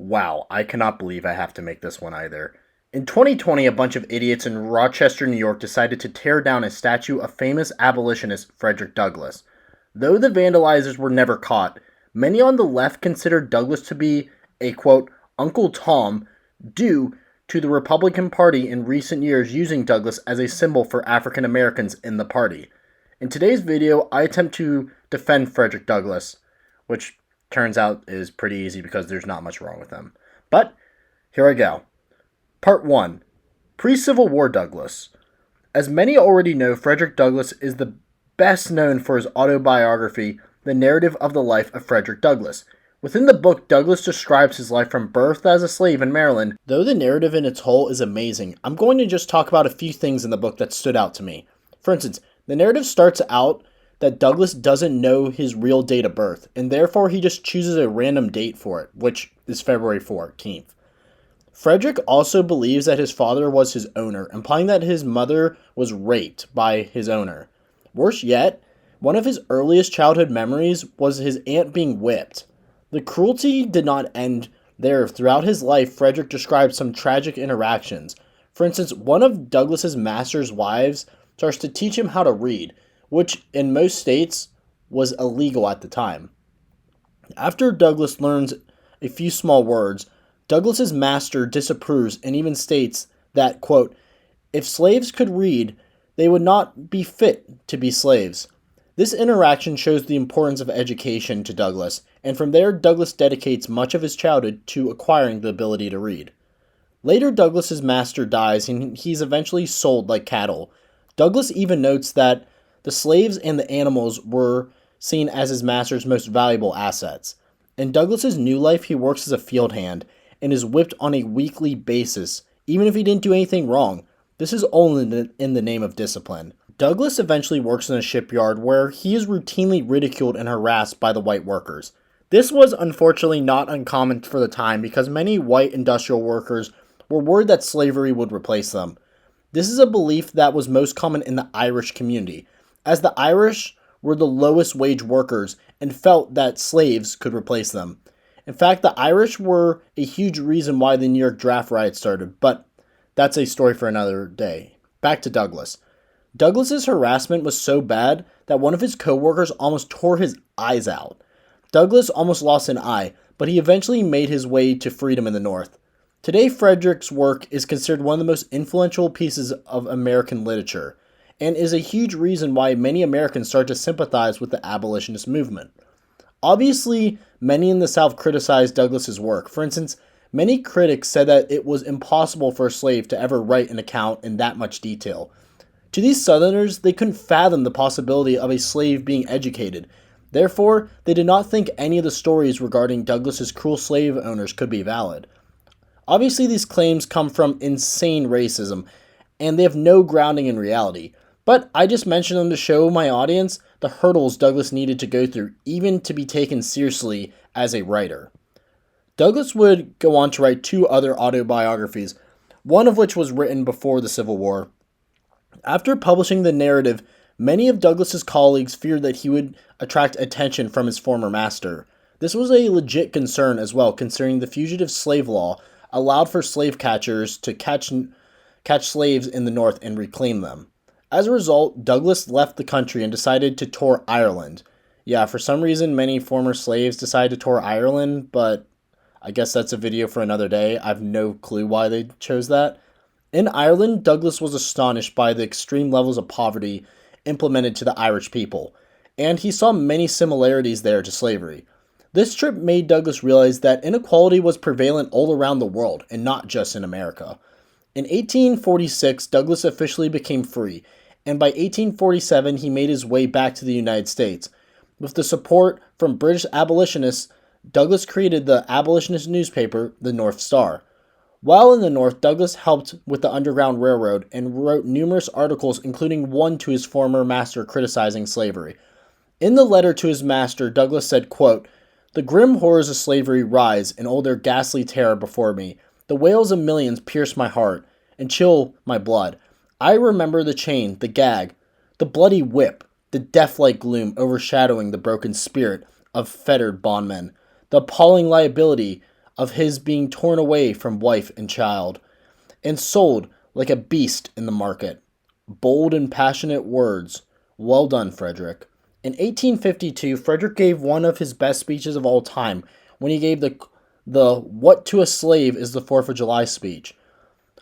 Wow, I cannot believe I have to make this one either. In 2020, a bunch of idiots in Rochester, New York decided to tear down a statue of famous abolitionist Frederick Douglass. Though the vandalizers were never caught, many on the left considered Douglass to be a quote, Uncle Tom, due to the Republican Party in recent years using Douglass as a symbol for African Americans in the party. In today's video, I attempt to defend Frederick Douglass, which turns out is pretty easy because there's not much wrong with him. But here I go. Part 1. Pre-Civil War Douglass. As many already know, Frederick Douglass is the best known for his autobiography, The Narrative of the Life of Frederick Douglass. Within the book, Douglass describes his life from birth as a slave in Maryland. Though the narrative in its whole is amazing, I'm going to just talk about a few things in the book that stood out to me. For instance, the narrative starts out that Douglass doesn't know his real date of birth, and therefore he just chooses a random date for it, which is February 14th. Frederick also believes that his father was his owner, implying that his mother was raped by his owner. Worse yet, one of his earliest childhood memories was his aunt being whipped. The cruelty did not end there. Throughout his life, Frederick described some tragic interactions. For instance, one of Douglass's master's wives starts to teach him how to read, which in most states was illegal at the time. After Douglass learns a few small words, Douglass's master disapproves and even states that, quote, if slaves could read, they would not be fit to be slaves. This interaction shows the importance of education to Douglass, and from there Douglass dedicates much of his childhood to acquiring the ability to read. Later, Douglass's master dies and he's eventually sold like cattle. Douglass even notes that the slaves and the animals were seen as his master's most valuable assets. In Douglass's new life, he works as a field hand and is whipped on a weekly basis, even if he didn't do anything wrong. This is all in the name of discipline. Douglass eventually works in a shipyard where he is routinely ridiculed and harassed by the white workers. This was unfortunately not uncommon for the time because many white industrial workers were worried that slavery would replace them. This is a belief that was most common in the Irish community, as the Irish were the lowest wage workers and felt that slaves could replace them. In fact, the Irish were a huge reason why the New York draft riot started, but that's a story for another day. Back to Douglass. Douglass's harassment was so bad that one of his co-workers almost tore his eyes out. Douglass almost lost an eye, but he eventually made his way to freedom in the North. Today, Frederick's work is considered one of the most influential pieces of American literature, and is a huge reason why many Americans start to sympathize with the abolitionist movement. Obviously, many in the South criticized Douglass's work. For instance, many critics said that it was impossible for a slave to ever write an account in that much detail. To these Southerners, they couldn't fathom the possibility of a slave being educated. Therefore, they did not think any of the stories regarding Douglass's cruel slave owners could be valid. Obviously, these claims come from insane racism, and they have no grounding in reality. But I just mentioned them to show my audience the hurdles Douglass needed to go through, even to be taken seriously as a writer. Douglass would go on to write 2 other autobiographies, one of which was written before the Civil War. After publishing the narrative, many of Douglass's colleagues feared that he would attract attention from his former master. This was a legit concern as well, considering the fugitive slave law allowed for slave catchers to catch slaves in the North and reclaim them. As a result, Douglass left the country and decided to tour Ireland. Yeah, for some reason, many former slaves decided to tour Ireland, but I guess that's a video for another day. I have no clue why they chose that. In Ireland, Douglass was astonished by the extreme levels of poverty implemented to the Irish people, and he saw many similarities there to slavery. This trip made Douglass realize that inequality was prevalent all around the world, and not just in America. In 1846, Douglass officially became free, and by 1847 he made his way back to the United States. With the support from British abolitionists, Douglass created the abolitionist newspaper, the North Star. While in the North, Douglass helped with the Underground Railroad and wrote numerous articles, including one to his former master criticizing slavery. In the letter to his master, Douglass said, quote, the grim horrors of slavery rise in all their ghastly terror before me. The wails of millions pierce my heart and chill my blood. I remember the chain, the gag, the bloody whip, the death-like gloom overshadowing the broken spirit of fettered bondmen, the appalling liability of his being torn away from wife and child and sold like a beast in the market. Bold and passionate words. Well done, Frederick. In 1852, Frederick gave one of his best speeches of all time when he gave the "What to a Slave is the 4th of July" speech.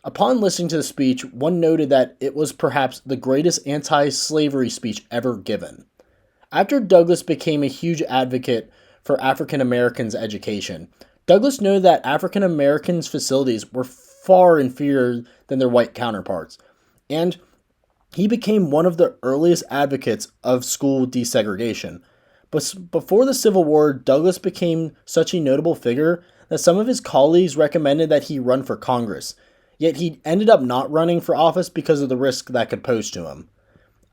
Upon listening to the speech, one noted that it was perhaps the greatest anti-slavery speech ever given. After Douglass became a huge advocate for African Americans' education, Douglass noted that African Americans' facilities were far inferior than their white counterparts, and he became one of the earliest advocates of school desegregation. But before the Civil War, Douglass became such a notable figure that some of his colleagues recommended that he run for Congress, yet he ended up not running for office because of the risk that could pose to him.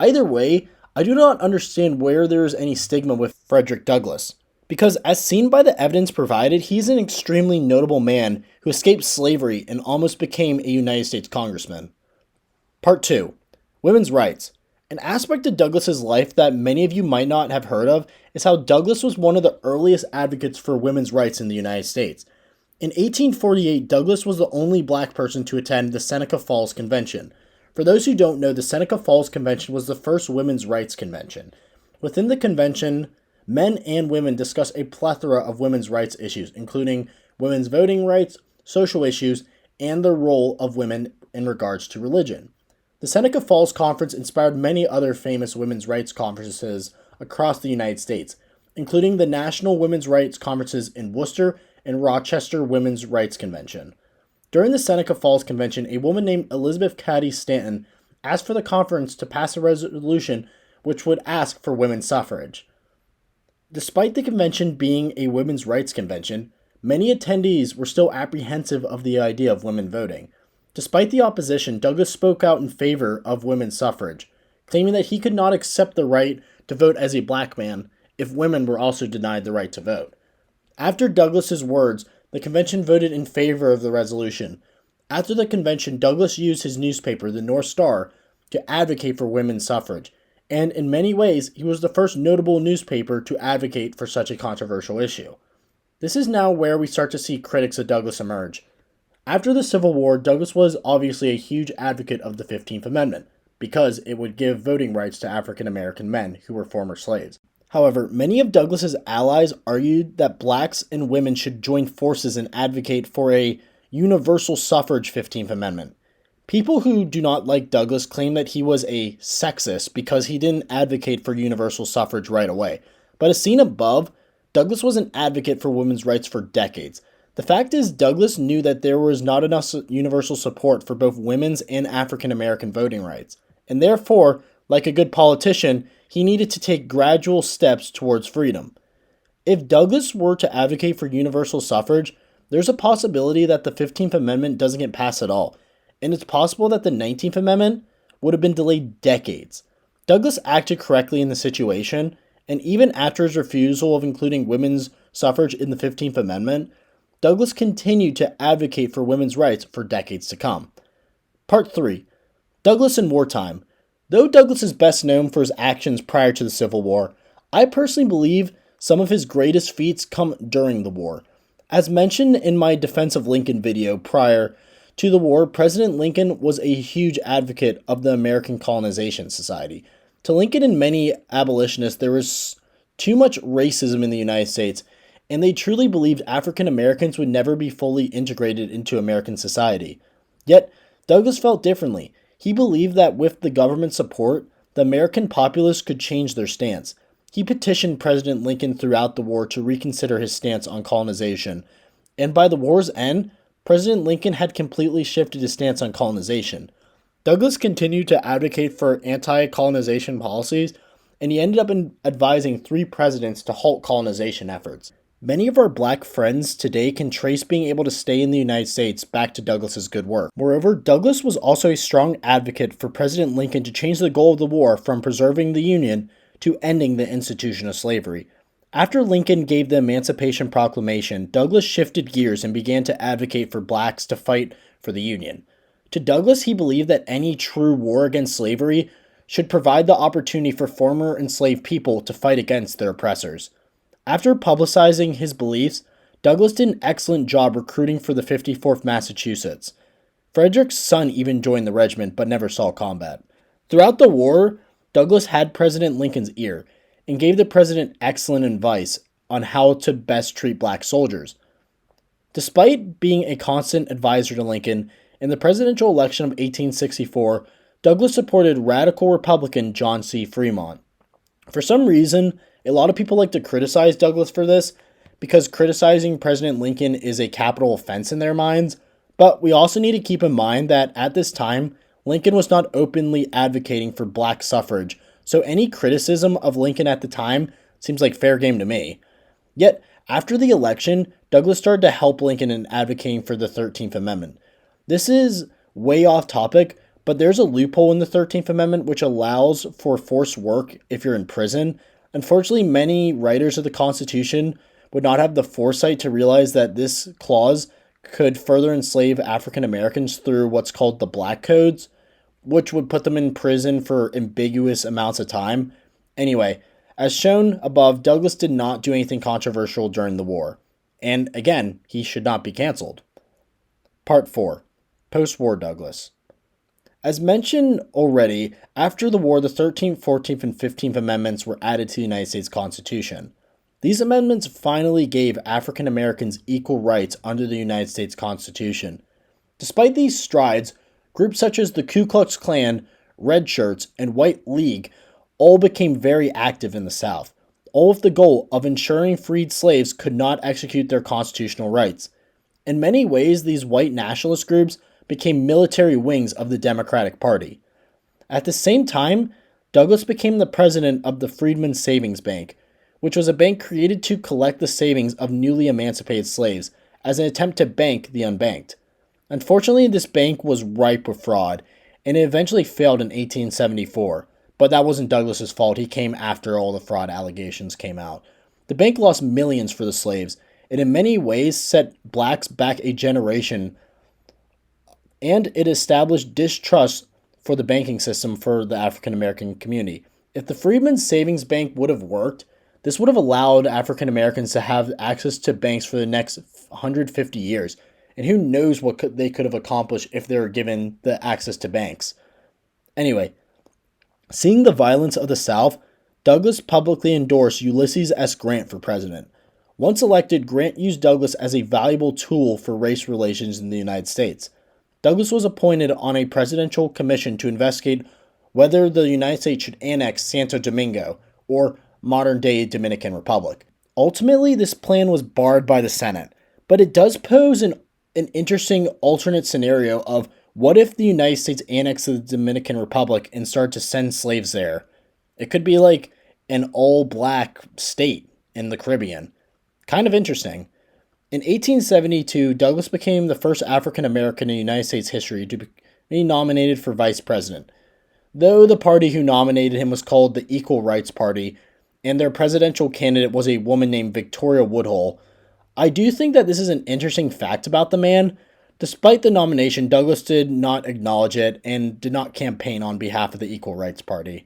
Either way, I do not understand where there is any stigma with Frederick Douglass, because as seen by the evidence provided, he's an extremely notable man who escaped slavery and almost became a United States congressman. Part 2. Women's rights. An aspect of Douglass's life that many of you might not have heard of is how Douglass was one of the earliest advocates for women's rights in the United States. In 1848, Douglass was the only black person to attend the Seneca Falls Convention. For those who don't know, the Seneca Falls Convention was the first women's rights convention. Within the convention, men and women discussed a plethora of women's rights issues, including women's voting rights, social issues, and the role of women in regards to religion. The Seneca Falls Conference inspired many other famous women's rights conferences across the United States, including the National Women's Rights Conferences in Worcester and Rochester Women's Rights Convention. During the Seneca Falls Convention, a woman named Elizabeth Cady Stanton asked for the conference to pass a resolution which would ask for women's suffrage. Despite the convention being a women's rights convention, many attendees were still apprehensive of the idea of women voting. Despite the opposition, Douglass spoke out in favor of women's suffrage, claiming that he could not accept the right to vote as a black man if women were also denied the right to vote. After Douglass's words, the convention voted in favor of the resolution. After the convention, Douglass used his newspaper, the North Star, to advocate for women's suffrage, and in many ways, he was the first notable newspaper to advocate for such a controversial issue. This is now where we start to see critics of Douglass emerge. After the Civil War, Douglass was obviously a huge advocate of the 15th Amendment, because it would give voting rights to African American men who were former slaves. However, many of Douglass's allies argued that blacks and women should join forces and advocate for a universal suffrage 15th Amendment. People who do not like Douglass claim that he was a sexist because he didn't advocate for universal suffrage right away. But as seen above, Douglass was an advocate for women's rights for decades. The fact is, Douglass knew that there was not enough universal support for both women's and African American voting rights, and therefore, like a good politician, he needed to take gradual steps towards freedom. If Douglass were to advocate for universal suffrage, there's a possibility that the 15th Amendment doesn't get passed at all, and it's possible that the 19th Amendment would have been delayed decades. Douglass acted correctly in the situation, and even after his refusal of including women's suffrage in the 15th Amendment, Douglass continued to advocate for women's rights for decades to come. Part 3. Douglass in Wartime. Though Douglass is best known for his actions prior to the Civil War, I personally believe some of his greatest feats come during the war. As mentioned in my Defense of Lincoln video prior to the war, President Lincoln was a huge advocate of the American Colonization Society. To Lincoln and many abolitionists, there was too much racism in the United States, and they truly believed African Americans would never be fully integrated into American society. Yet, Douglass felt differently. He believed that with the government's support, the American populace could change their stance. He petitioned President Lincoln throughout the war to reconsider his stance on colonization, and by the war's end, President Lincoln had completely shifted his stance on colonization. Douglass continued to advocate for anti-colonization policies, and he ended up advising 3 presidents to halt colonization efforts. Many of our black friends today can trace being able to stay in the United States back to Douglass's good work. Moreover, Douglass was also a strong advocate for President Lincoln to change the goal of the war from preserving the Union to ending the institution of slavery. After Lincoln gave the Emancipation Proclamation, Douglass shifted gears and began to advocate for blacks to fight for the Union. To Douglass, he believed that any true war against slavery should provide the opportunity for former enslaved people to fight against their oppressors. After publicizing his beliefs, Douglas did an excellent job recruiting for the 54th Massachusetts. Frederick's son even joined the regiment but never saw combat. Throughout the war, Douglas had President Lincoln's ear and gave the president excellent advice on how to best treat black soldiers. Despite being a constant advisor to Lincoln, in the presidential election of 1864, Douglas supported radical Republican John C. Fremont. For some reason, a lot of people like to criticize Douglas for this because criticizing President Lincoln is a capital offense in their minds, but we also need to keep in mind that at this time, Lincoln was not openly advocating for black suffrage, so any criticism of Lincoln at the time seems like fair game to me. Yet, after the election, Douglas started to help Lincoln in advocating for the 13th Amendment. This is way off topic, but there's a loophole in the 13th Amendment which allows for forced work if you're in prison. Unfortunately, many writers of the Constitution would not have the foresight to realize that this clause could further enslave African Americans through what's called the Black Codes, which would put them in prison for ambiguous amounts of time. Anyway, as shown above, Douglas did not do anything controversial during the war. And again, he should not be canceled. Part 4. Post-war Douglas. As mentioned already, after the war, the 13th, 14th, and 15th Amendments were added to the United States Constitution. These amendments finally gave African Americans equal rights under the United States Constitution. Despite these strides, groups such as the Ku Klux Klan, Red Shirts, and White League all became very active in the South, all with the goal of ensuring freed slaves could not execute their constitutional rights. In many ways, these white nationalist groups became military wings of the Democratic Party. At the same time, Douglas became the president of the Freedmen's Savings Bank, which was a bank created to collect the savings of newly emancipated slaves as an attempt to bank the unbanked. Unfortunately, this bank was ripe with fraud, and it eventually failed in 1874. But that wasn't Douglas's fault. He came after all the fraud allegations came out. The bank lost millions for the slaves, and in many ways set blacks back a generation, and it established distrust for the banking system for the African American community. If the Freedmen's Savings Bank would have worked, this would have allowed African Americans to have access to banks for the next 150 years. And who knows what they could have accomplished if they were given the access to banks. Anyway, seeing the violence of the South, Douglas publicly endorsed Ulysses S. Grant for president. Once elected, Grant used Douglas as a valuable tool for race relations in the United States. Douglas was appointed on a presidential commission to investigate whether the United States should annex Santo Domingo, or modern-day Dominican Republic. Ultimately, this plan was barred by the Senate, but it does pose an interesting alternate scenario of what if the United States annexed the Dominican Republic and started to send slaves there? It could be like an all-black state in the Caribbean. Kind of interesting. In 1872, Douglas became the first African American in United States history to be nominated for vice president. Though the party who nominated him was called the Equal Rights Party, and their presidential candidate was a woman named Victoria Woodhull, I do think that this is an interesting fact about the man. Despite the nomination, Douglas did not acknowledge it and did not campaign on behalf of the Equal Rights Party.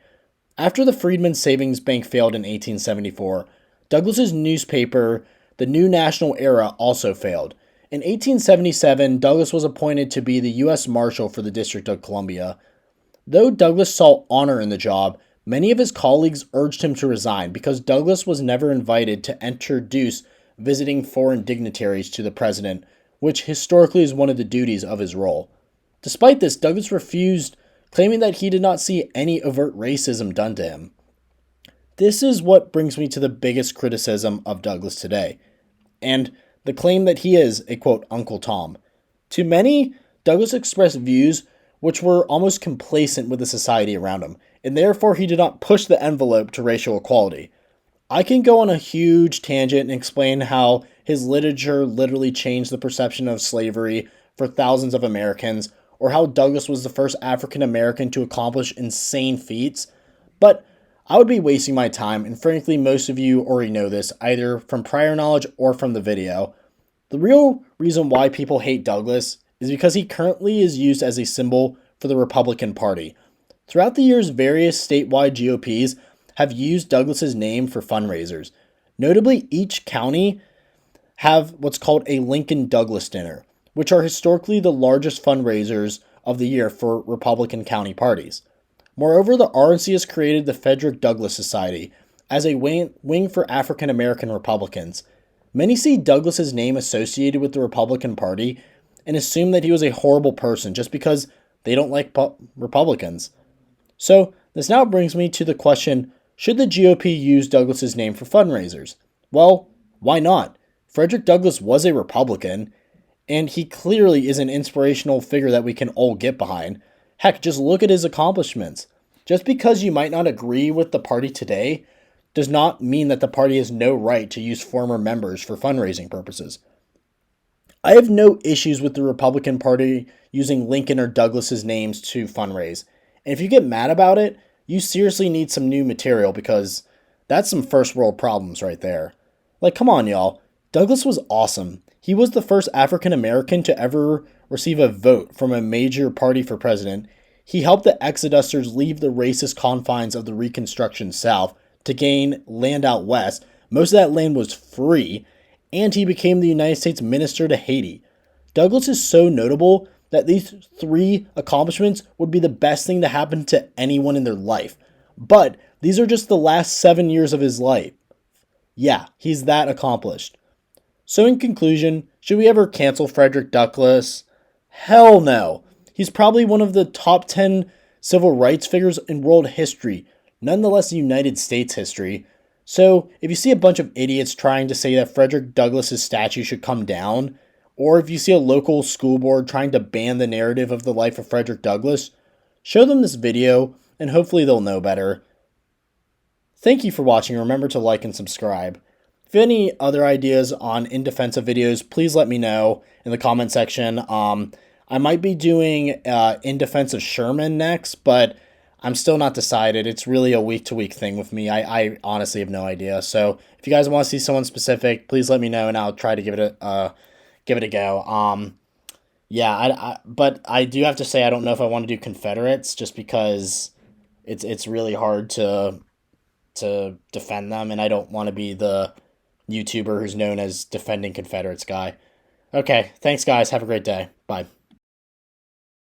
After the Freedmen's Savings Bank failed in 1874, Douglas's newspaper, the New National Era, also failed. In 1877, Douglas was appointed to be the U.S. Marshal for the District of Columbia. Though Douglas saw honor in the job, many of his colleagues urged him to resign because Douglas was never invited to introduce visiting foreign dignitaries to the president, which historically is one of the duties of his role. Despite this, Douglas refused, claiming that he did not see any overt racism done to him. This is what brings me to the biggest criticism of Douglas today, and the claim that he is a, quote, Uncle Tom. To many, Douglas expressed views which were almost complacent with the society around him, and therefore he did not push the envelope to racial equality. I can go on a huge tangent and explain how his literature literally changed the perception of slavery for thousands of Americans, or how Douglas was the first African American to accomplish insane feats, but I would be wasting my time, and frankly most of you already know this, either from prior knowledge or from the video. The real reason why people hate Douglas is because he currently is used as a symbol for the Republican Party. Throughout the years, various statewide GOPs have used Douglas's name for fundraisers. Notably, each county have what's called a Lincoln Douglas dinner, which are historically the largest fundraisers of the year for Republican county parties. Moreover, the RNC has created the Frederick Douglass Society as a wing for African American Republicans. Many see Douglass's name associated with the Republican Party and assume that he was a horrible person just because they don't like Republicans. So, this now brings me to the question, should the GOP use Douglass's name for fundraisers? Well, why not? Frederick Douglass was a Republican, and he clearly is an inspirational figure that we can all get behind. Heck, just look at his accomplishments. Just because you might not agree with the party today does not mean that the party has no right to use former members for fundraising purposes. I have no issues with the Republican Party using Lincoln or Douglas's names to fundraise. And if you get mad about it, you seriously need some new material because that's some first world problems right there. Like, come on, y'all. Douglass was awesome. He was the first African American to ever receive a vote from a major party for president. He helped the Exodusters leave the racist confines of the Reconstruction South to gain land out west. Most of that land was free, and he became the United States minister to Haiti. Douglass is so notable that these three accomplishments would be the best thing to happen to anyone in their life. But these are just the last 7 years of his life. Yeah, he's that accomplished. So in conclusion, should we ever cancel Frederick Douglass? Hell no. He's probably one of the top 10 civil rights figures in world history, nonetheless United States history. So if you see a bunch of idiots trying to say that Frederick Douglass's statue should come down, or if you see a local school board trying to ban the narrative of the life of Frederick Douglass, show them this video and hopefully they'll know better. Thank you for watching. Remember to like and subscribe. If you have any other ideas on in defense of videos, please let me know in the comment section. I might be doing in defense of Sherman next, but I'm still not decided. It's really a week-to-week thing with me. I honestly have no idea. So if you guys want to see someone specific, please let me know, and I'll try to give it a go. But I do have to say I don't know if I want to do Confederates just because it's really hard to defend them, and I don't want to be the YouTuber who's known as defending Confederates guy. Okay, thanks guys. Have a great day. Bye.